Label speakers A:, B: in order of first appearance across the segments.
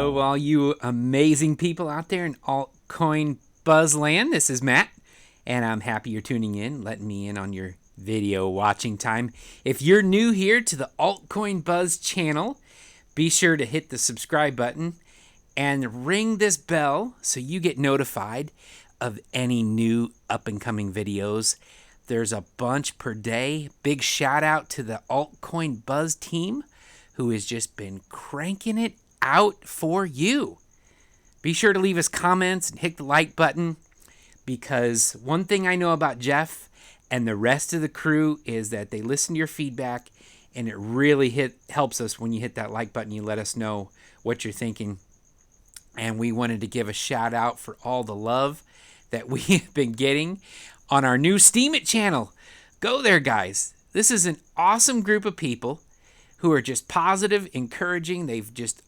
A: Hello, all you amazing people out there in altcoin buzzland. This is Matt, and I'm happy you're tuning in, letting me in on your video watching time. If you're new here to the Altcoin Buzz channel, be sure to hit the subscribe button and ring this bell so you get notified of any new up-and-coming videos. There's a bunch per day. Big shout out to the Altcoin Buzz team who has just been cranking it out for you. Be sure to leave us comments and hit the like button, because one thing I know about Jeff and the rest of the crew is that they listen to your feedback, and it really helps us when you hit that like button. You let us know what you're thinking. And we wanted to give a shout out for all the love that we have been getting on our new Steam It channel. Go there, guys. This is an awesome group of people who are just positive, encouraging. They've just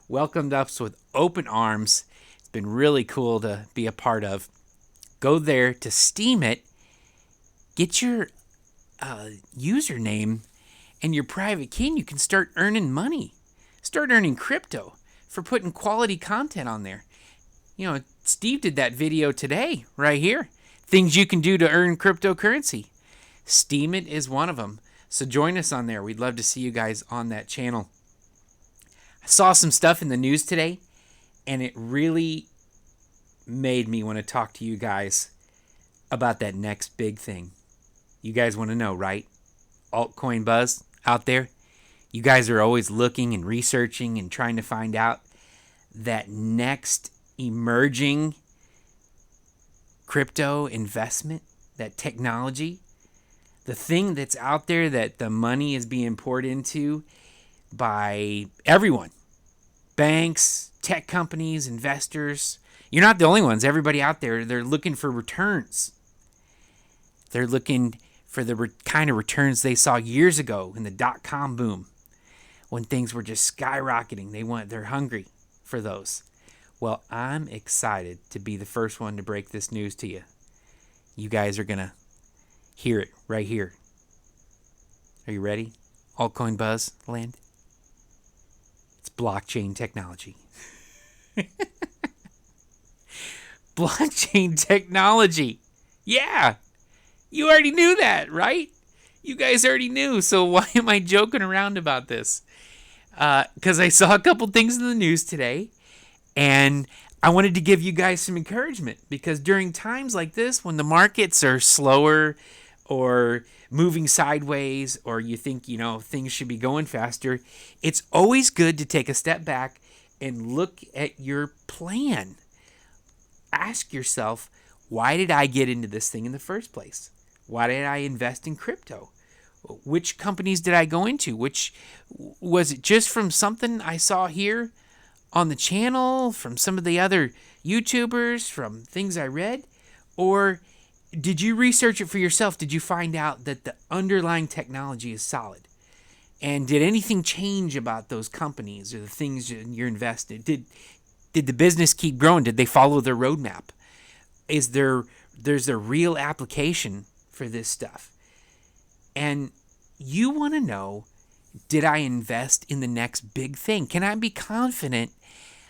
A: welcomed us with open arms. It's been really cool to be a part of. Go there to Steam It. Get your username and your private key, and you can start earning money. Start earning crypto for putting quality content on there. You know, Steve did that video today right here. Things you can do to earn cryptocurrency. Steam It is one of them. So join us on there. We'd love to see you guys on that channel. I saw some stuff in the news today, and it really made me want to talk to you guys about that next big thing. You guys want to know, right? Altcoin Buzz out there. You guys are always looking and researching and trying to find out that next emerging crypto investment, that technology, the thing that's out there that the money is being poured into by everyone. Banks, tech companies, investors. You're not the only ones. Everybody out there, they're looking for returns. They're looking for the kind of returns they saw years ago in the dot-com boom, when things were just skyrocketing. They're hungry for those. Well, I'm excited to be the first one to break this news to you. You guys are going to hear it right here. Are you ready? Altcoin Buzz land. It's blockchain technology. Blockchain technology. Yeah. You already knew that, right? You guys already knew. So why am I joking around about this? Because I saw a couple things in the news today, and I wanted to give you guys some encouragement, because during times like this, when the markets are slower or moving sideways, or you think, things should be going faster, it's always good to take a step back and look at your plan. Ask yourself, why did I get into this thing in the first place? Why did I invest in crypto? Which companies did I go into? Was it just from something I saw here on the channel, from some of the other YouTubers, from things I read? Or did you research it for yourself? Did you find out that the underlying technology is solid? And did anything change about those companies or the things you're invested? Did the business keep growing? Did they follow their roadmap? There's a real application for this stuff? And you want to know, did I invest in the next big thing? Can I be confident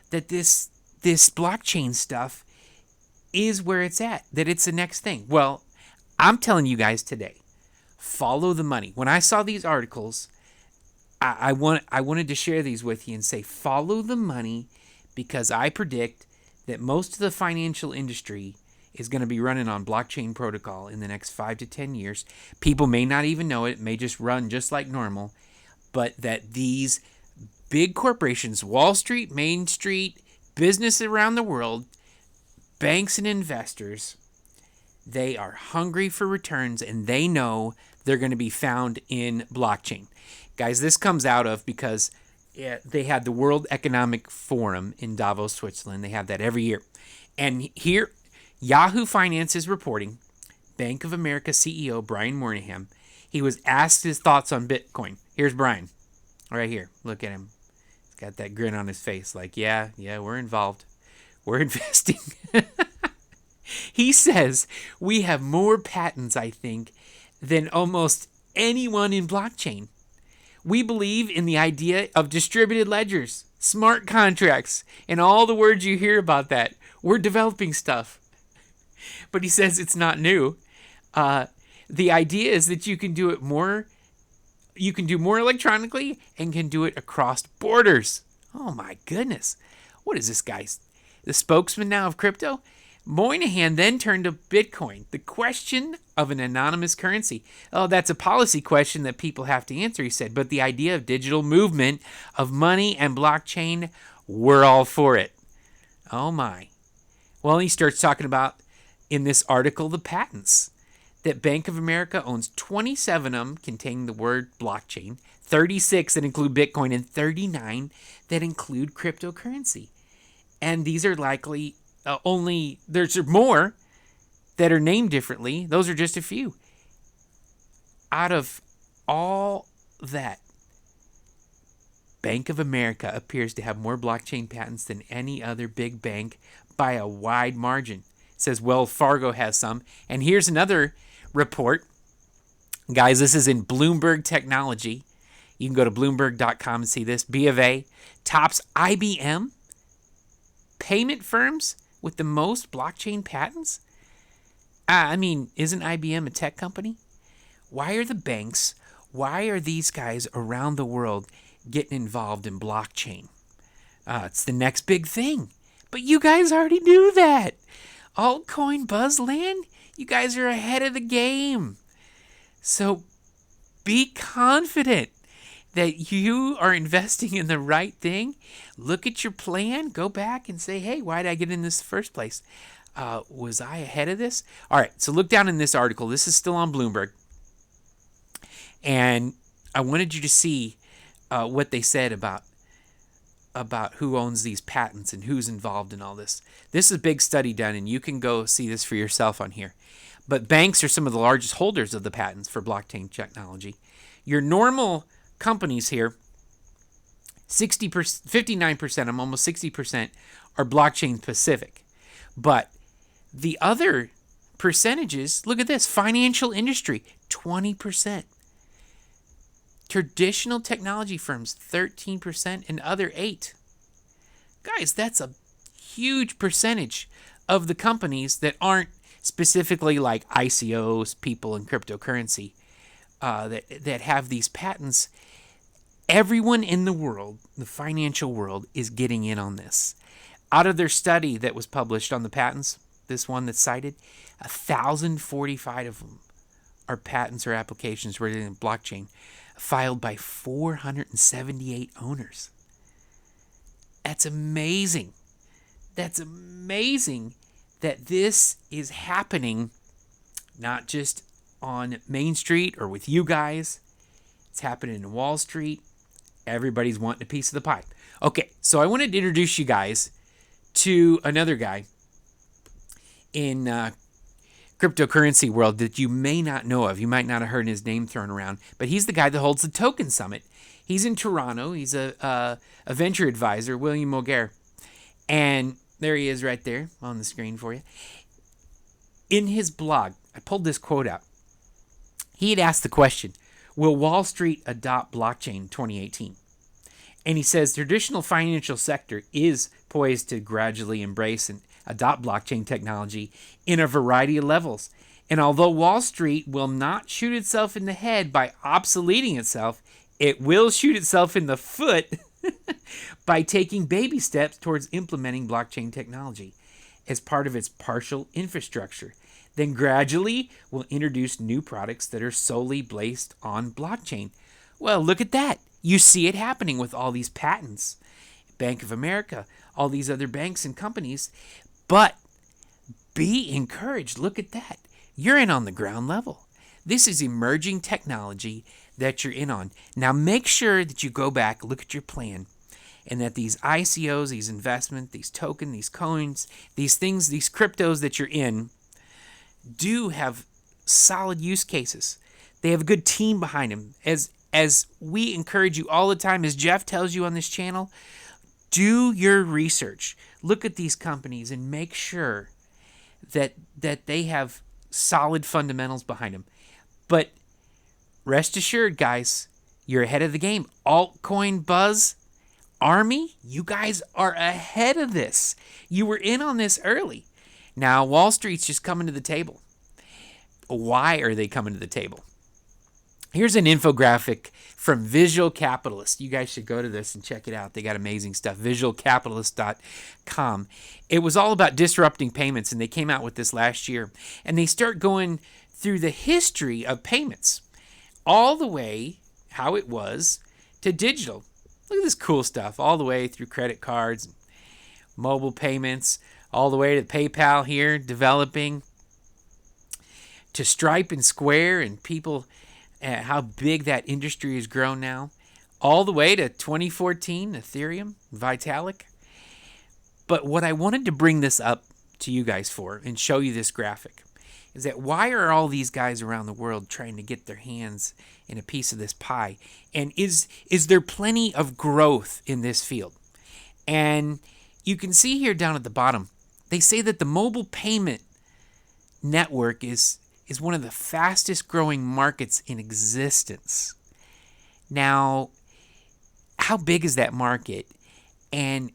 A: that this blockchain stuff is where it's at, that it's the next thing? Well, I'm telling you guys today, follow the money. When I saw these articles, I wanted to share these with you and say, follow the money, because I predict that most of the financial industry is going to be running on blockchain protocol in the next 5 to 10 years. People may not even know it. It may just run just like normal. But that these big corporations, Wall Street, Main Street, business around the world, banks and investors, they are hungry for returns, and they know they're going to be found in blockchain. Guys, this comes out of because they had the World Economic Forum in Davos, Switzerland. They have that every year. And here, Yahoo Finance is reporting, Bank of America CEO Brian Moynihan, he was asked his thoughts on Bitcoin. Here's Brian, right here. Look at him. He's got that grin on his face like, yeah, we're involved. We're investing. He says, we have more patents, I think, than almost anyone in blockchain. We believe in the idea of distributed ledgers, smart contracts, and all the words you hear about that. We're developing stuff. But he says it's not new. The idea is that you can do it more. You can do more electronically and can do it across borders. Oh my goodness. What is this guy? The spokesman now of crypto? Moynihan then turned to Bitcoin, the question of an anonymous currency. Oh, that's a policy question that people have to answer, he said. But the idea of digital movement of money and blockchain, we're all for it. Oh my. Well, he starts talking about, in this article, the patents. That Bank of America owns 27 of them containing the word blockchain, 36 that include Bitcoin, and 39 that include cryptocurrency. And these are likely there's more that are named differently. Those are just a few. Out of all that, Bank of America appears to have more blockchain patents than any other big bank by a wide margin. It says Wells Fargo has some. And here's another report. Guys, this is in Bloomberg Technology. You can go to Bloomberg.com and see this. B of A tops IBM. Payment firms with the most blockchain patents? Isn't IBM a tech company? Why are these guys around the world getting involved in blockchain? It's the next big thing. But you guys already knew that. AltCoin Buzzland, you guys are ahead of the game. So be confident that you are investing in the right thing. Look at your plan. Go back and say, hey, why did I get in this first place? Was I ahead of this? All right, so look down in this article. This is still on Bloomberg. And I wanted you to see what they said about who owns these patents and who's involved in all this. This is a big study done, and you can go see this for yourself on here. But banks are some of the largest holders of the patents for blockchain technology. Your normal companies here, 59% of them, almost 60%, are blockchain specific. But the other percentages, look at this, financial industry, 20%. Traditional technology firms, 13%, and other 8%. Guys, that's a huge percentage of the companies that aren't specifically like ICOs, people in cryptocurrency, that have these patents. Everyone in the world, the financial world, is getting in on this. Out of their study that was published on the patents, this one that's cited, 1,045 of them are patents or applications related in blockchain, filed by 478 owners. That's amazing. That's amazing that this is happening not just on Main Street or with you guys. It's happening in Wall Street. Everybody's wanting a piece of the pie. Okay, so I wanted to introduce you guys to another guy in cryptocurrency world that you may not know of. You might not have heard his name thrown around, but he's the guy that holds the Token Summit. He's in Toronto. He's a venture advisor, William O Garrett. And there he is right there on the screen for you. In his blog, I pulled this quote out. He had asked the question, will Wall Street adopt blockchain in 2018? And he says traditional financial sector is poised to gradually embrace and adopt blockchain technology in a variety of levels. And although Wall Street will not shoot itself in the head by obsoleting itself, it will shoot itself in the foot by taking baby steps towards implementing blockchain technology as part of its partial infrastructure. Then gradually will introduce new products that are solely based on blockchain. Well, look at that. You see it happening with all these patents. Bank of America, all these other banks and companies. But be encouraged. Look at that. You're in on the ground level. This is emerging technology that you're in on. Now make sure that you go back, look at your plan, and that these ICOs, these investments, these tokens, these coins, these things, these cryptos that you're in, do have solid use cases. They have a good team behind them. As we encourage you all the time, as Jeff tells you on this channel, do your research. Look at these companies and make sure that they have solid fundamentals behind them. But rest assured, guys, you're ahead of the game. Altcoin Buzz, Army, you guys are ahead of this. You were in on this early. Now, Wall Street's just coming to the table. Why are they coming to the table? Here's an infographic from Visual Capitalist. You guys should go to this and check it out. They got amazing stuff. Visualcapitalist.com. It was all about disrupting payments, and they came out with this last year. And they start going through the history of payments, all the way how it was to digital. Look at this cool stuff, all the way through credit cards, mobile payments, all the way to PayPal here, developing, to Stripe and Square, and people, how big that industry has grown now, all the way to 2014, Ethereum, Vitalik. But what I wanted to bring this up to you guys for and show you this graphic is that why are all these guys around the world trying to get their hands in a piece of this pie? And is there plenty of growth in this field? And you can see here down at the bottom, they say that the mobile payment network is one of the fastest growing markets in existence. Now, how big is that market, and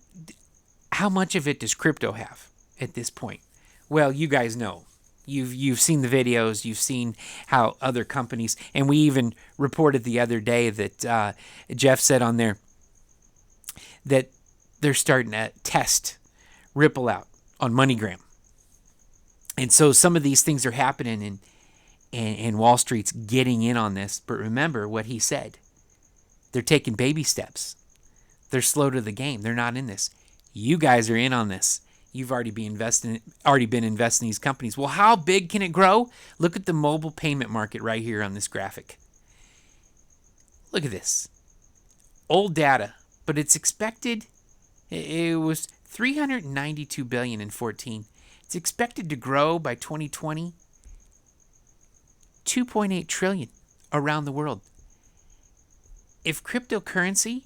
A: how much of it does crypto have at this point? Well, you guys know. You've seen the videos, you've seen how other companies, and we even reported the other day that Jeff said on there that they're starting to test Ripple out on MoneyGram. And so some of these things are happening, and Wall Street's getting in on this. But remember what he said. They're taking baby steps. They're slow to the game. They're not in this. You guys are in on this. You've already been investing in these companies. Well, how big can it grow? Look at the mobile payment market right here on this graphic. Look at this. Old data, but it's expected. It was $392 billion in 14. It's expected to grow by 2020, $2.8 trillion around the world. If cryptocurrency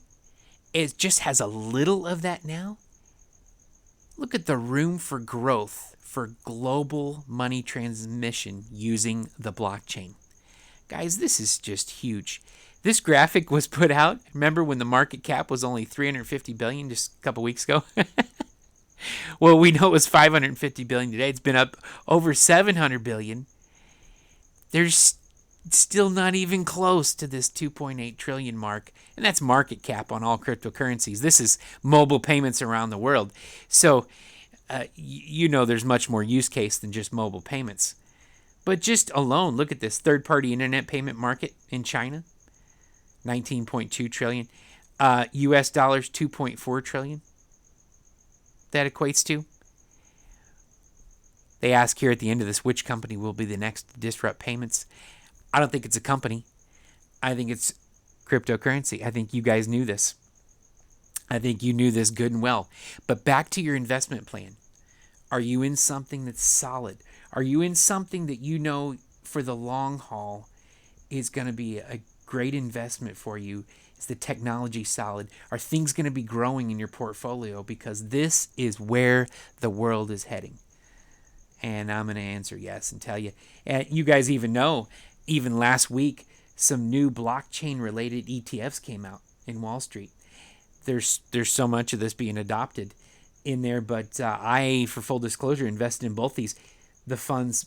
A: just has a little of that now, look at the room for growth for global money transmission using the blockchain. Guys, this is just huge. This graphic was put out, remember when the market cap was only $350 billion just a couple weeks ago? Well, we know it was $550 billion today. It's been up over $700 billion. There's still not even close to this $2.8 trillion mark, and that's market cap on all cryptocurrencies. This is mobile payments around the world. So, you know there's much more use case than just mobile payments. But just alone, look at this third-party internet payment market in China, $19.2 trillion. U.S. dollars, $2.4 trillion. That equates to. They ask here at the end of this, which company will be the next to disrupt payments? I don't think it's a company. I think it's cryptocurrency. I think you guys knew this. I think you knew this good and well. But back to your investment plan. Are you in something that's solid? Are you in something that you know for the long haul is going to be a great investment for you? Is the technology solid? Are things going to be growing in your portfolio? Because this is where the world is heading. And I'm going to answer yes and tell you. You guys even know, even last week, some new blockchain-related ETFs came out in Wall Street. There's so much of this being adopted in there, but I, for full disclosure, invested in both these. The fund's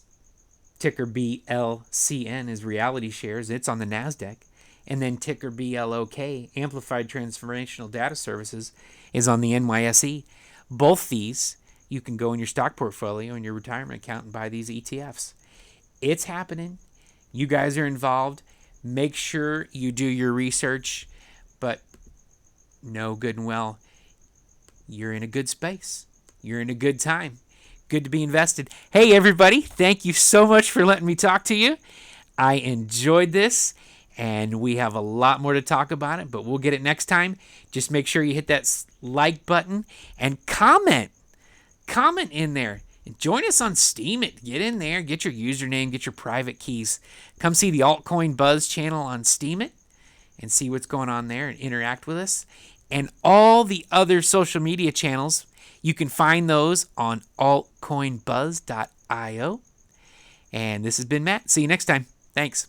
A: ticker BLCN is Reality Shares. It's on the NASDAQ. And then ticker BLOK, Amplified Transformational Data Services, is on the NYSE. Both these, you can go in your stock portfolio and your retirement account and buy these ETFs. It's happening. You guys are involved. Make sure you do your research, but know good and well, you're in a good space. You're in a good time. Good to be invested. Hey, everybody. Thank you so much for letting me talk to you. I enjoyed this, and we have a lot more to talk about it, but we'll get it next time. Just make sure you hit that like button and comment. Comment in there. And join us on Steemit. Get in there. Get your username. Get your private keys. Come see the AltCoin Buzz channel on Steemit and see what's going on there and interact with us. And all the other social media channels, you can find those on altcoinbuzz.io. And this has been Matt. See you next time. Thanks.